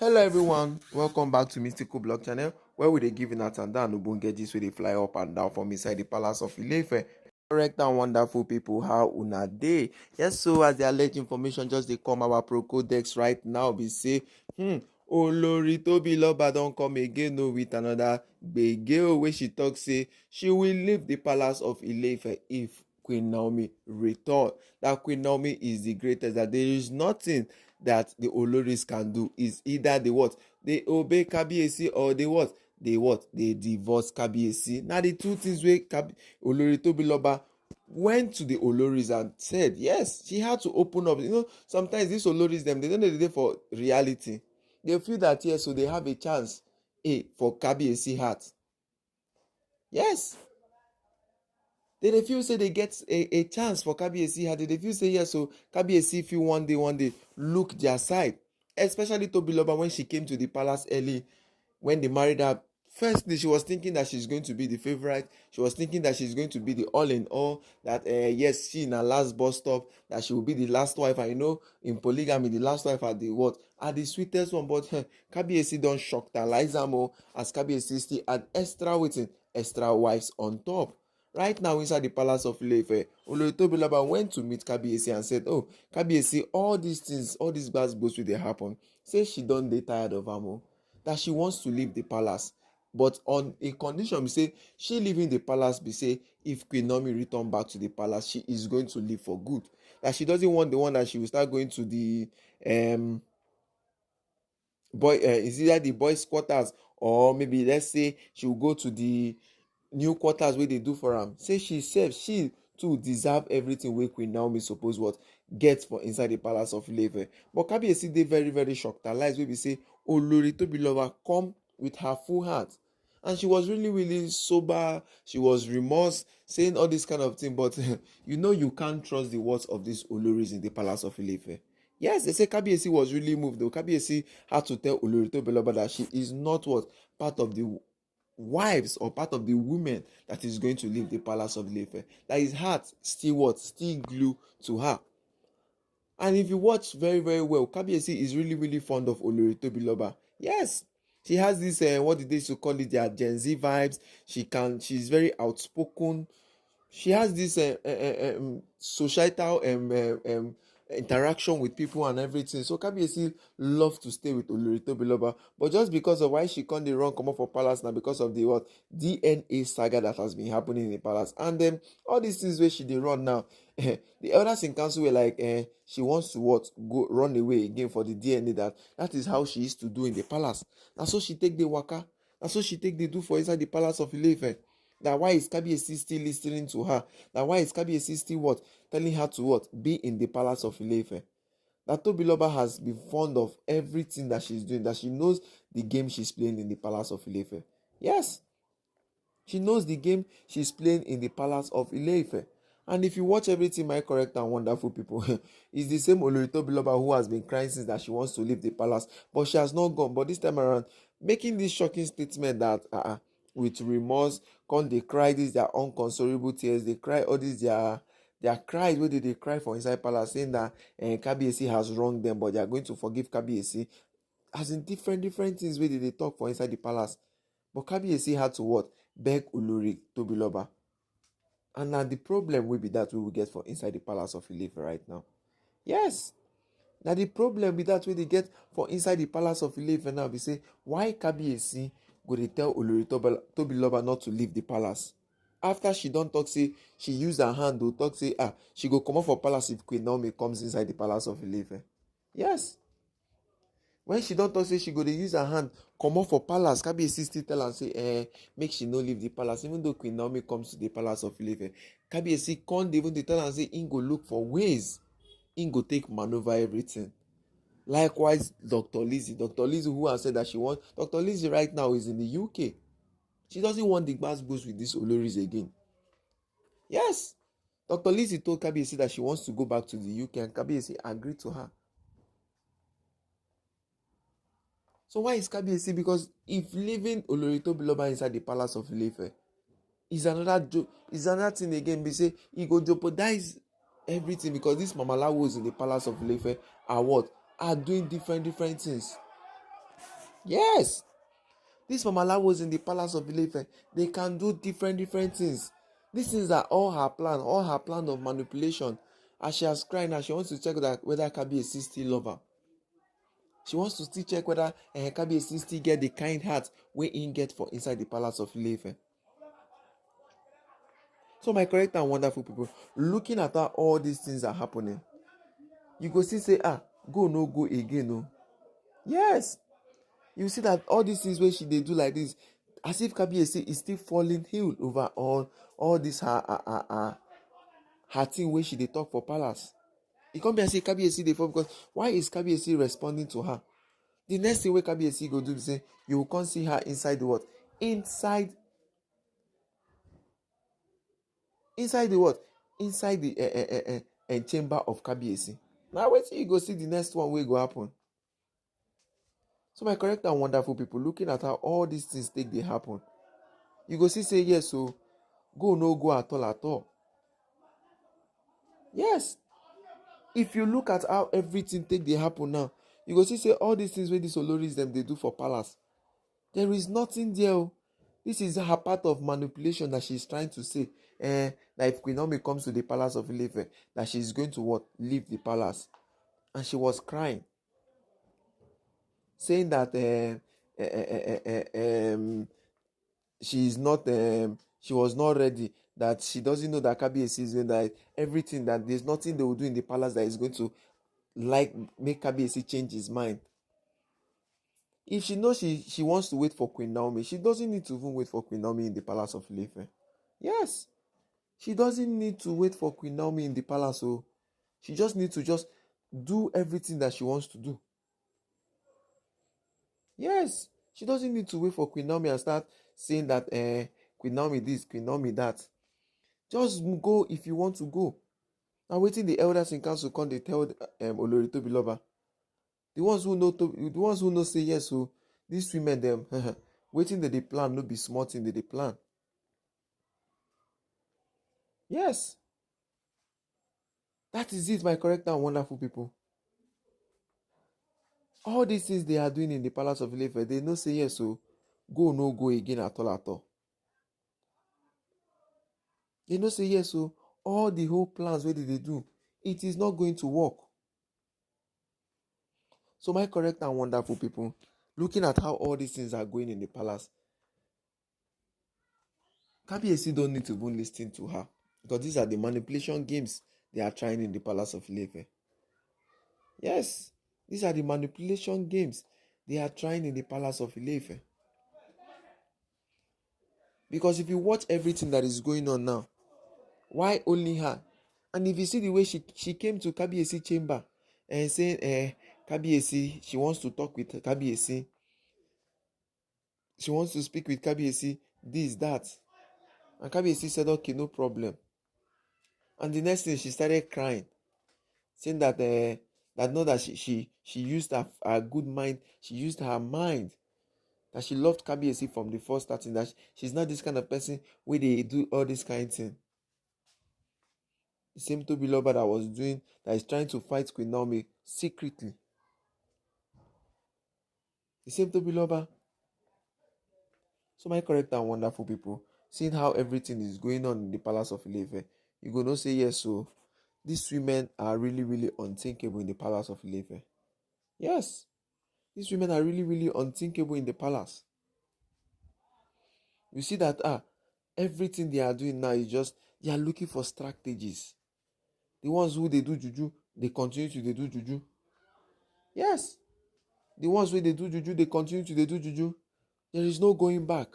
Hello everyone, welcome back to Mystical Blog Channel where we dey give una tanda and ogbonge gist wey dey fly up and down from inside the palace of Ile-Ife. Correct and wonderful people, how una dey? Yes, so as the alleged information just dey come our pro codex right now be say Olori Tobi don come again with another gbege wey she talk say she will leave the palace of Ile-Ife if Queen Naomi return. That Queen Naomi is the greatest, that there is nothing that the Oloris can do. Is either they what? They obey Kabiyesi or they what? They divorce Kabiyesi. Now the two things wey Olori Tobiloba went to the Oloris and said, yes, she had to open up. Sometimes these Oloris, they don't dey for reality. They feel that, yes, so they have a chance for Kabiyesi heart. Yes. They feel say they get a chance for Kabiyesi heart. They feel say, yes, so Kabiyesi feel one day look their side. Especially Tobiloba, when she came to the palace early, when they married her. Firstly, she was thinking that she's going to be the favorite. She was thinking that she's going to be the all in all. That yes, she in her last bus stop, that she will be the last wife. And in polygamy, the last wife are the what? Are the sweetest one. But Kabiyesi don shock her. Liza as Kabiyesi still add extra wives on top. Right now, inside the palace of Ile-Ife, Olori Tobiloba went to meet Kabiyesi and said, "Oh, Kabiyesi, all these things, all these bad boats will they happen." Say she don dey tired of am, that she wants to leave the palace, but on a condition. Be say she leaving the palace. Be say if Queen Naomi return back to the palace, she is going to leave for good. That she doesn't want the one that she will start going to the is either the boys' quarters, or maybe let's say she will go to the new quarters wey dey do for am. Say she too deserve everything wey Queen Naomi suppose what get for inside the palace of Ile-Ife. But Kabiyesi dey very very shocked. Her lies wey be say Olori Tobiloba come with her full heart, and she was really really sober. She was remorse, saying all this kind of thing. But you can't trust the words of these Oloris in the palace of Ile-Ife. Yes, they say Kabiyesi was really moved though. Kabiyesi had to tell Olori Tobiloba that she is not what part of the wives or part of the women that is going to leave the palace of Ile-Ife. That his heart still glued to her. And if you watch very very well, Kabiyesi is really really fond of Olori Tobiloba. Yes, she has this what did they used to call it, their Gen Z vibes. She's very outspoken. She has this societal interaction with people and everything. So Kabiyesi love to stay with Olori Tobiloba, but just because of why she can't run come up for palace now, because of the what DNA saga that has been happening in the palace. And then all these things where she dey run now, the elders in council were like, she wants to go run away again for the DNA. That is how she used to do in the palace. And so she take the waka. And so she take the do for inside the palace of Ile-Ife. That why is Kabiyesi still listening to her? That why is Kabiyesi still telling her to be in the palace of Ile-Ife? That Tobiloba has been fond of everything that she's doing. That she knows the game she's playing in the palace of Ile-Ife. Yes, she knows the game she's playing in the palace of Ile-Ife. And if you watch everything, my correct and wonderful people, it's the same Olori Tobiloba who has been crying since that she wants to leave the palace, but she has not gone. But this time around, making this shocking statement that with remorse, they cry these their unconsolable tears. They cry all these their cries where they cry for inside palace, saying that Kabiyesi has wronged them, but they are going to forgive Kabiyesi. As in different things where they talk for inside the palace. But Kabiyesi had to beg Olori Tobiloba. And now the problem will be that we will get for inside the palace of Ile-Ife right now. Yes. Now the problem with that way they get for inside the palace of Ile-Ife now, we say, why Kabiyesi go dey tell Olori Tobiloba not to leave the palace? After she don't talk, say she use her hand to talk, say she go come up for palace if Queen Naomi comes inside the palace of Ile-Ife. Yes. When she don't talk, say she go dey use her hand come up for palace, Kabiyesi still tell am say make she no leave the palace, even though Queen Naomi comes to the palace of Ile-Ife. Kabiyesi can't even tell am say im go look for ways, im go take maneuver everything. Likewise, Dr. Lizzie, who has said that she wants, Dr. Lizzie right now is in the UK. She doesn't want the gbas with these Oloris again. Yes, Dr. Lizzie told Kabiyesi that she wants to go back to the UK, and Kabiyesi agreed to her. So why is Kabiyesi? Because if leaving Olori Tobiloba inside the palace of Ile-Ife is another thing again, be say he go jeopardize everything, because these Mamalawos in the palace of Ile-Ife are doing different things. Yes. These Mamalawos in the palace of Ile-Ife, they can do different things. These things are all her plan of manipulation. As she has cried now, she wants to check that whether Kabiyesi still love her. She wants to still check whether Kabiyesi still get the kind heart wey im get for inside the palace of Ile-Ife. So my correct and wonderful people, looking at how all these things are happening, you go see say, go no go again o. Yes, you see that all these things wey she dey do like this, as if Kabiyesi is still falling heel over all this her thing wey she dey talk for palace. E come be as say Kabiyesi dey fall, because why is Kabiyesi responding to her? The next thing wey Kabiyesi go do be say you go come see her inside the what? Inside the what? Inside the chamber of Kabiyesi. Na wetin you go see the next one wey go happen. So my correct and wonderful people, looking at how all these things take dey happen, you go see say yes o, go no go at all. Yes, if you look at how everything take dey happen now, you go see say all these things wey these Oloris dem dey do for palace, there is nothing there o. This is her part of manipulation that she's trying to say. That if Queen Naomi comes to the palace of Ile-Ife, that she's going to what? Leave the palace. And she was crying, saying that she was not ready, that she doesn't know that Kabiyesi is doing that, everything, that there's nothing they will do in the palace that is going to make Kabiyesi change his mind. If she knows she wants to wait for Queen Naomi, she doesn't need to even wait for Queen Naomi in the palace of Ile-Ife. Yes, she doesn't need to wait for Queen Naomi in the palace. So she just needs to just do everything that she wants to do. Yes, she doesn't need to wait for Queen Naomi and start saying that Queen Naomi this, Queen Naomi that. Just go if you want to go. Now waiting the elders in council come, they tell Olori Tobi, the ones who know say yes. So these women them waiting that they plan, no be smart in they plan. Yes, that is it, my correct and wonderful people. All these things they are doing in the palace of Ile-Ife, they know say yes. So go no go again at all. They know say yes. So all the whole plans where they do, it is not going to work. So my correct and wonderful people, looking at how all these things are going in the palace, Kabiyesi don't need to even listen to her, because these are the manipulation games they are trying in the palace of Ile-Ife. Yes, these are the manipulation games they are trying in the palace of Ile-Ife. Because if you watch everything that is going on now, why only her? And if you see the way she came to Kabiyesi chamber and saying Kabiyesi, she wants to talk with Kabiyesi, she wants to speak with Kabiyesi, this, that. And Kabiyesi said, okay, no problem. And the next thing, she started crying, saying that she used her good mind, she used her mind, that she loved Kabiyesi from the first starting, that she's not this kind of person where they do all this kind of thing. The same Tobi that is trying to fight Queen Naomi secretly. The same Tobi. So my correct and wonderful people, seeing how everything is going on in the palace of Ile-Ife, you go no say yes. So these women are really unthinkable in the palace of Ile-Ife. Yes, these women are really unthinkable in the palace. You see that everything they are doing now is just, they are looking for strategies. The ones who they do juju, they continue to do juju. Yes, the ones where they do juju, they continue to do juju. There is no going back.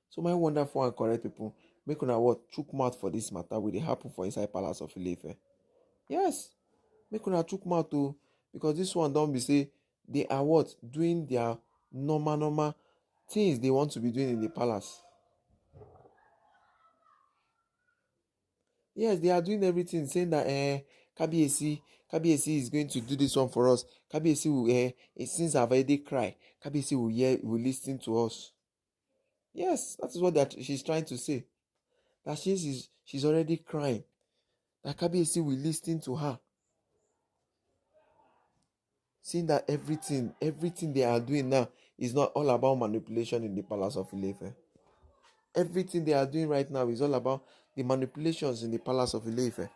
So my wonderful and correct people, make una what? Chook mouth for this matter wey dey happen for inside palace of Ile-Ife. Yes, make una chook mouth o, because this one don be say they are what? Doing their normal things they want to be doing in the palace. Yes, they are doing everything, saying that Kabiyesi is going to do this one for us. Kabiyesi will since I've already cried, Kabiyesi will listen to us. Yes, that is what she's trying to say. That she's already crying, that Kabiyesi will listen to her. Seeing that everything they are doing now is not all about manipulation in the palace of Ile-Ife. Everything they are doing right now is all about the manipulations in the palace of Ile-Ife.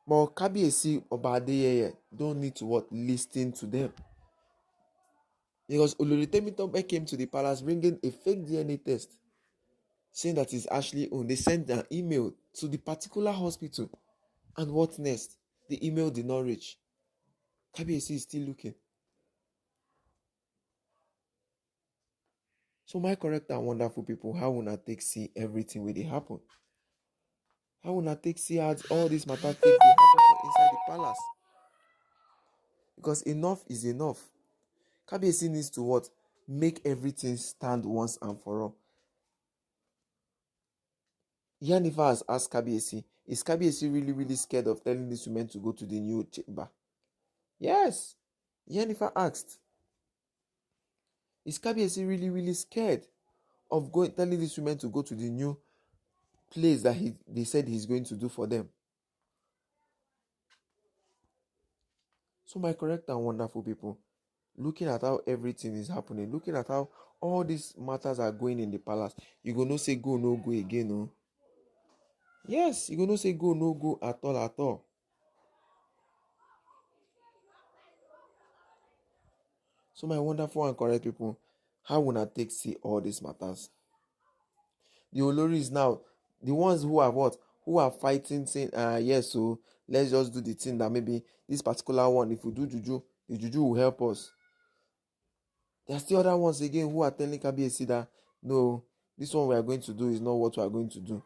But Kabiyesi Oba Adeyeye don't need to listen to them. Because Olori Temitope came to the palace bringing a fake DNA test saying that it's actually own. They sent an email to the particular hospital. And what next? The email did not reach. Kabiyesi is still looking. So my correct and wonderful people, how una take see everything wey dey happen? How una take see how all this matter take dey happen for inside the palace? Because enough is enough. Kabiyesi needs to make everything stand once and for all. Yanifa has asked Kabiyesi, is Kabiyesi really scared of telling these women to go to the new chamber? Yes. Yanifa asked, is Kabiyesi really scared of telling these women to go to the new place that they said he's going to do for them? So my correct and wonderful people, looking at how everything is happening, looking at how all these matters are going in the palace, you go no say go, no go again, no? Yes, you go no say go, no go at all. So my wonderful and correct people, how una take see all these matters? The Oloris now, the ones who are who are fighting, saying, yes, so let's just do the thing that maybe this particular one, if we do juju, the juju will help us. There are still other ones again who are telling Kabiyesi that no, this one we are going to do is not what we are going to do.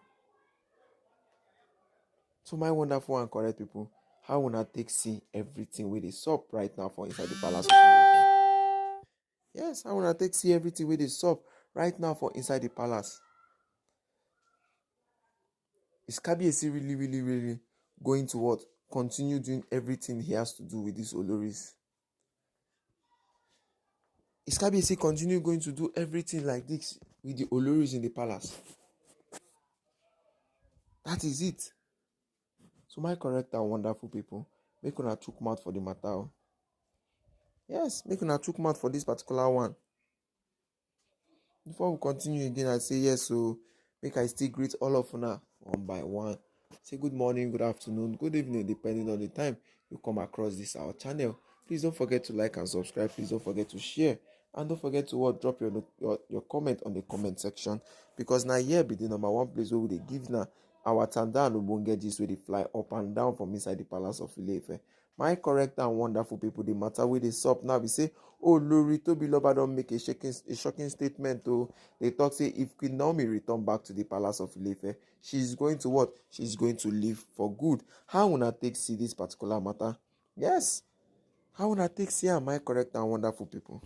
So my wonderful and correct people, how una take see everything wey dey sup right now for inside the palace of Ile-Ife? Yes, how una take see everything wey dey sup right now for inside the palace? Is Kabiyesi really going to continue doing everything he has to do with these Oloris? Is Kabiyesi continue going to do everything like this with the Oloris in the palace? That is it. So my correct and wonderful people, make una chook mouth for the matter. Yes, make una chook mouth for this particular one. Before we continue again, I say yes, so make I still greet all of una one by one. Say good morning, good afternoon, good evening, depending on the time you come across this our channel. Please don't forget to like and subscribe. Please don't forget to share. And don't forget to drop your comment on the comment section. Because now here be the number one place where we give now our tanda and ubonge gist where they fly up and down from inside the palace of Ile-Ife. My correct and wonderful people, the matter with the sup now, we say, oh, Olori Tobi don't make a shocking statement. Oh, they talk say if Queen Naomi return back to the palace of Ile-Ife, she's going to what? She's going to live for good. How will I take see this particular matter? Yes. How will I take see my correct and wonderful people?